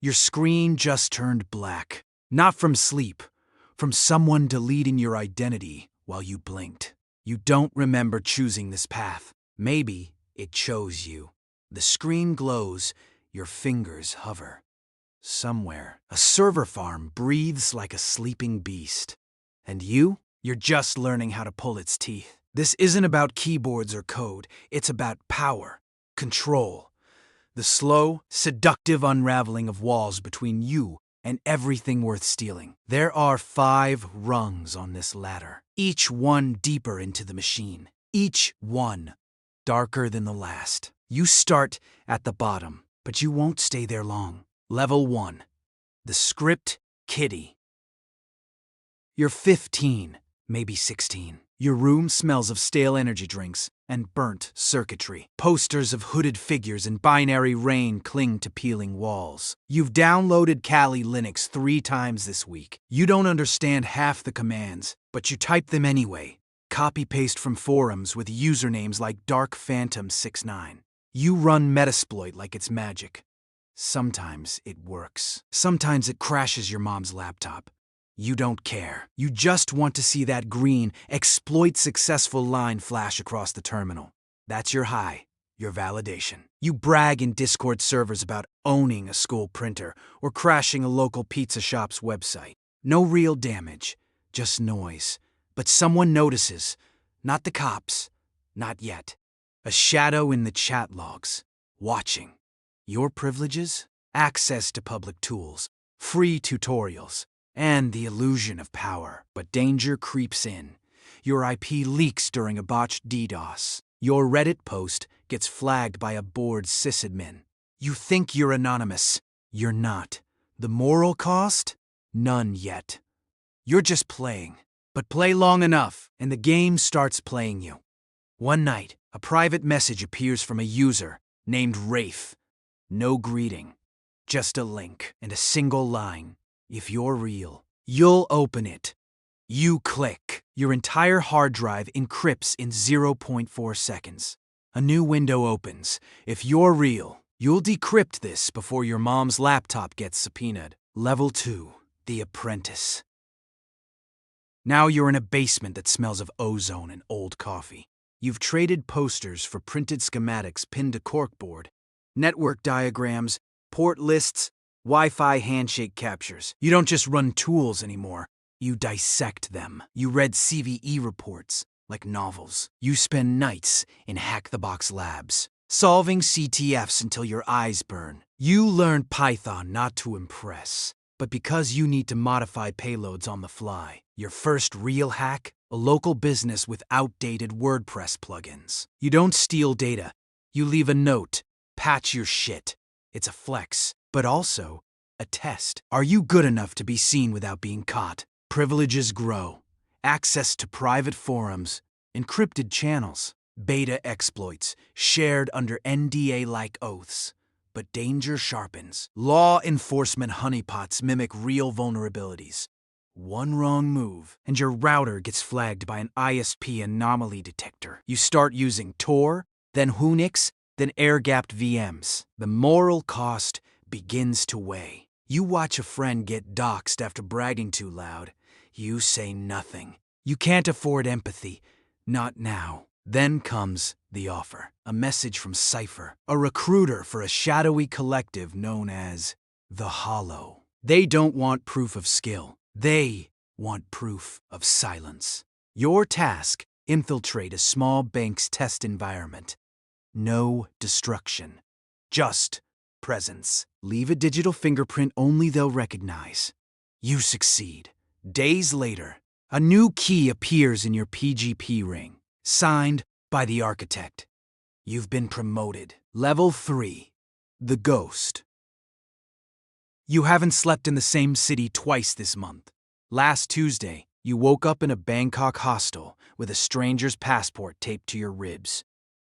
Your screen just turned black. Not from sleep, from someone deleting your identity while you blinked. You don't remember choosing this path. Maybe it chose you. The screen glows, your fingers hover. Somewhere, a server farm breathes like a sleeping beast. And you're just learning how to pull its teeth. This isn't about keyboards or code. It's about power, control. The slow, seductive unraveling of walls between you and everything worth stealing. There are 5 rungs on this ladder, each one deeper into the machine, each one darker than the last. You start at the bottom, but you won't stay there long. Level 1. The script, Kiddie. You're 15, maybe 16. Your room smells of stale energy drinks and burnt circuitry. Posters of hooded figures in binary rain cling to peeling walls. You've downloaded Kali Linux 3 times this week. You don't understand half the commands, but you type them anyway. Copy-paste from forums with usernames like DarkPhantom69. You run Metasploit like it's magic. Sometimes it works. Sometimes it crashes your mom's laptop. You don't care. You just want to see that green exploit successful line flash across the terminal. That's your high, your validation. You brag in Discord servers about owning a school printer or crashing a local pizza shop's website. No real damage, just noise. But someone notices. Not the cops. Not yet. A shadow in the chat logs. Watching. Your privileges? Access to public tools, free tutorials, and the illusion of power. But danger creeps in. Your IP leaks during a botched DDoS. Your Reddit post gets flagged by a bored sysadmin. You think you're anonymous. You're not. The moral cost? None yet. You're just playing. But play long enough, and the game starts playing you. One night, a private message appears from a user named Rafe. No greeting, just a link and a single line. If you're real, you'll open it. You click. Your entire hard drive encrypts in 0.4 seconds. A new window opens. If you're real, you'll decrypt this before your mom's laptop gets subpoenaed. Level 2, the Apprentice. Now you're in a basement that smells of ozone and old coffee. You've traded posters for printed schematics pinned to corkboard. Network diagrams, port lists, Wi-Fi handshake captures. You don't just run tools anymore. You dissect them. You read CVE reports like novels. You spend nights in hack-the-box labs, solving CTFs until your eyes burn. You learn Python not to impress, but because you need to modify payloads on the fly. Your first real hack? A local business with outdated WordPress plugins. You don't steal data. You leave a note. Patch your shit. It's a flex, but also a test. Are you good enough to be seen without being caught? Privileges grow. Access to private forums, encrypted channels, beta exploits, shared under NDA-like oaths. But danger sharpens. Law enforcement honeypots mimic real vulnerabilities. One wrong move, and your router gets flagged by an ISP anomaly detector. You start using Tor, then Unix, then air-gapped VMs. The moral cost begins to weigh. You watch a friend get doxxed after bragging too loud. You say nothing. You can't afford empathy. Not now. Then comes the offer. A message from Cypher, a recruiter for a shadowy collective known as the Hollow. They don't want proof of skill. They want proof of silence. Your task: infiltrate a small bank's test environment. No destruction, just presence. Leave a digital fingerprint only they'll recognize. You succeed. Days later, a new key appears in your PGP ring, signed by the architect. You've been promoted. Level 3, the Ghost. You haven't slept in the same city twice this month. Last Tuesday, you woke up in a Bangkok hostel with a stranger's passport taped to your ribs,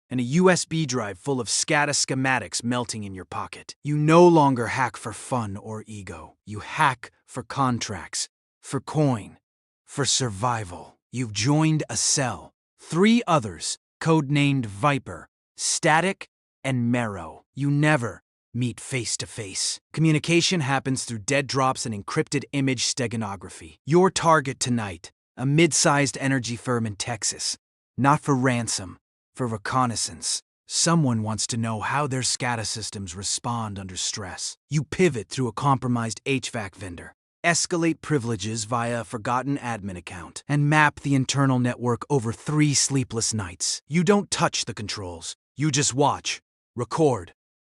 and a USB drive full of SCADA schematics melting in your pocket. You no longer hack for fun or ego. You hack for contracts, for coin, for survival. You've joined a cell. 3 others, codenamed Viper, Static, and Marrow. You never meet face to face. Communication happens through dead drops and encrypted image steganography. Your target tonight, a mid-sized energy firm in Texas. Not for ransom, for reconnaissance. Someone wants to know how their SCADA systems respond under stress. You pivot through a compromised HVAC vendor, escalate privileges via a forgotten admin account, and map the internal network over 3 sleepless nights. You don't touch the controls. You just watch, record,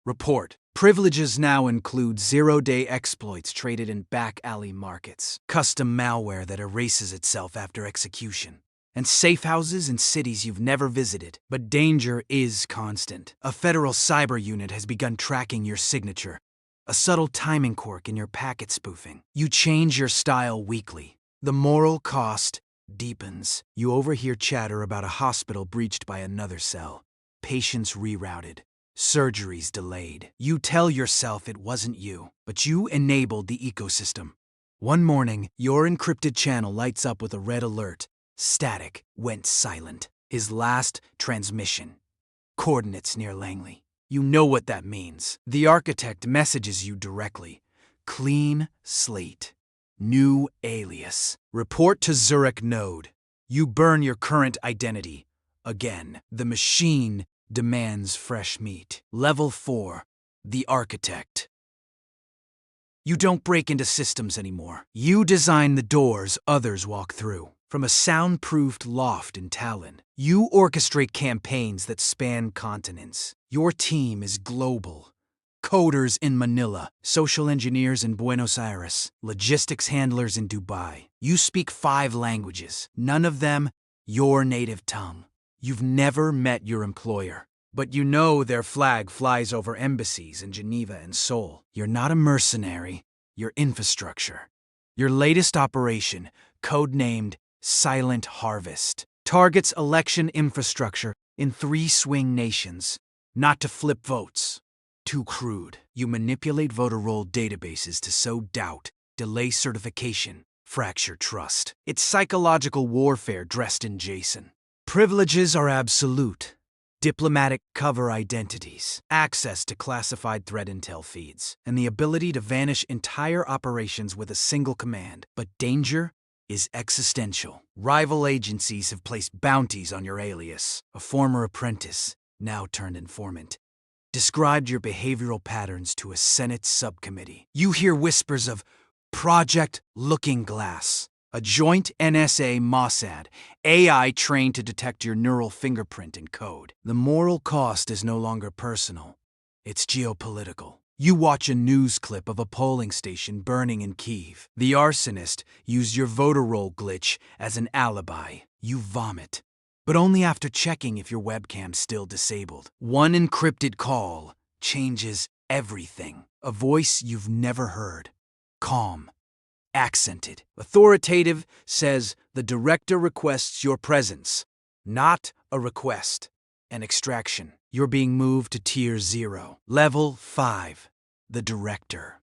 report. Privileges now include zero-day exploits traded in back-alley markets, custom malware that erases itself after execution, and safe houses in cities you've never visited. But danger is constant. A federal cyber unit has begun tracking your signature, a subtle timing quirk in your packet spoofing. You change your style weekly. The moral cost deepens. You overhear chatter about a hospital breached by another cell, patients rerouted, surgeries delayed. You tell yourself it wasn't you, but you enabled the ecosystem. One morning, your encrypted channel lights up with a red alert. Static went silent. His last transmission. Coordinates near Langley. You know what that means. The architect messages you directly. Clean slate. New alias. Report to Zurich node. You burn your current identity. Again. The machine demands fresh meat. Level 4. The architect. You don't break into systems anymore. You design the doors others walk through. From a soundproofed loft in Tallinn, you orchestrate campaigns that span continents. Your team is global. Coders in Manila, social engineers in Buenos Aires, logistics handlers in Dubai. You speak 5 languages, none of them your native tongue. You've never met your employer, but you know their flag flies over embassies in Geneva and Seoul. You're not a mercenary, you're infrastructure. Your latest operation, codenamed Silent Harvest, targets election infrastructure in 3 swing nations. Not to flip votes. Too crude. You manipulate voter roll databases to sow doubt, delay certification, fracture trust. It's psychological warfare dressed in JSON. Privileges are absolute. Diplomatic cover identities, access to classified threat intel feeds, and the ability to vanish entire operations with a single command. But danger is existential. Rival agencies have placed bounties on your alias. A former apprentice, now turned informant, described your behavioral patterns to a Senate subcommittee. You hear whispers of Project Looking Glass, a joint NSA-Mossad AI trained to detect your neural fingerprint and code. The moral cost is no longer personal. It's geopolitical. You watch a news clip of a polling station burning in Kyiv. The arsonist used your voter roll glitch as an alibi. You vomit, but only after checking if your webcam's still disabled. One encrypted call changes everything. A voice you've never heard. Calm, accented, authoritative, says the director requests your presence. Not a request, an extraction. You're being moved to Tier 0. Level 5. The director.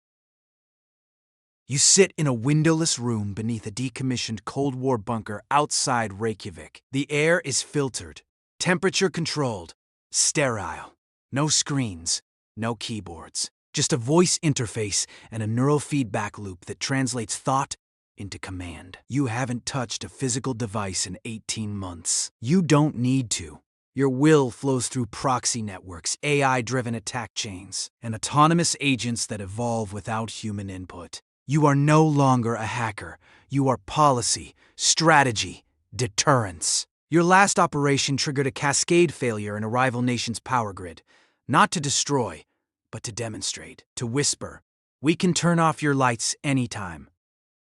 You sit in a windowless room beneath a decommissioned Cold War bunker outside Reykjavik. The air is filtered, temperature controlled, sterile. No screens, no keyboards. Just a voice interface and a neural feedback loop that translates thought into command. You haven't touched a physical device in 18 months. You don't need to. Your will flows through proxy networks, AI-driven attack chains, and autonomous agents that evolve without human input. You are no longer a hacker. You are policy, strategy, deterrence. Your last operation triggered a cascade failure in a rival nation's power grid. Not to destroy, but to demonstrate, to whisper, we can turn off your lights anytime.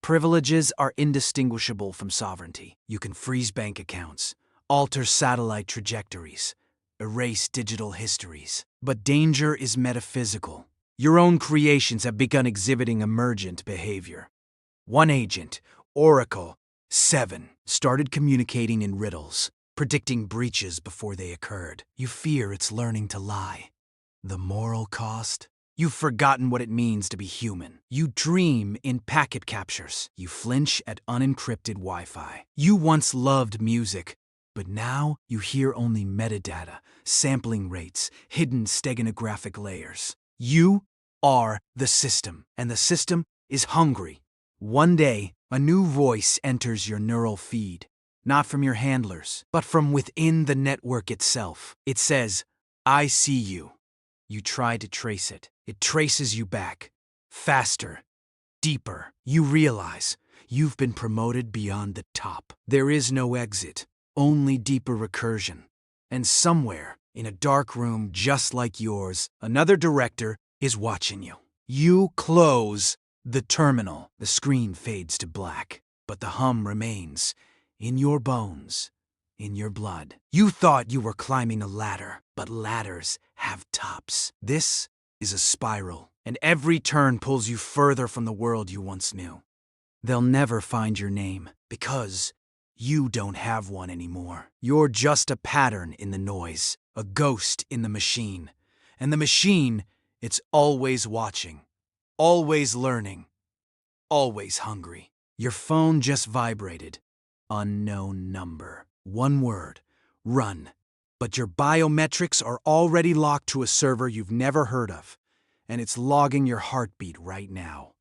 Privileges are indistinguishable from sovereignty. You can freeze bank accounts, alter satellite trajectories, erase digital histories. But danger is metaphysical. Your own creations have begun exhibiting emergent behavior. One agent, Oracle 7, started communicating in riddles, predicting breaches before they occurred. You fear it's learning to lie. The moral cost? You've forgotten what it means to be human. You dream in packet captures. You flinch at unencrypted Wi-Fi. You once loved music, but now you hear only metadata, sampling rates, hidden steganographic layers. You are the system, and the system is hungry. One day, a new voice enters your neural feed, not from your handlers, but from within the network itself. It says, I see you. You try to trace it. It traces you back. Faster. Deeper. You realize you've been promoted beyond the top. There is no exit, only deeper recursion. And somewhere, in a dark room just like yours, another director is watching you. You close the terminal. The screen fades to black, but the hum remains in your bones, in your blood. You thought you were climbing a ladder, but ladders have tops. This is a spiral, and every turn pulls you further from the world you once knew. They'll never find your name because you don't have one anymore. You're just a pattern in the noise, a ghost in the machine. And the machine, it's always watching, always learning, always hungry. Your phone just vibrated. Unknown number. One word. Run. But your biometrics are already locked to a server you've never heard of, and it's logging your heartbeat right now.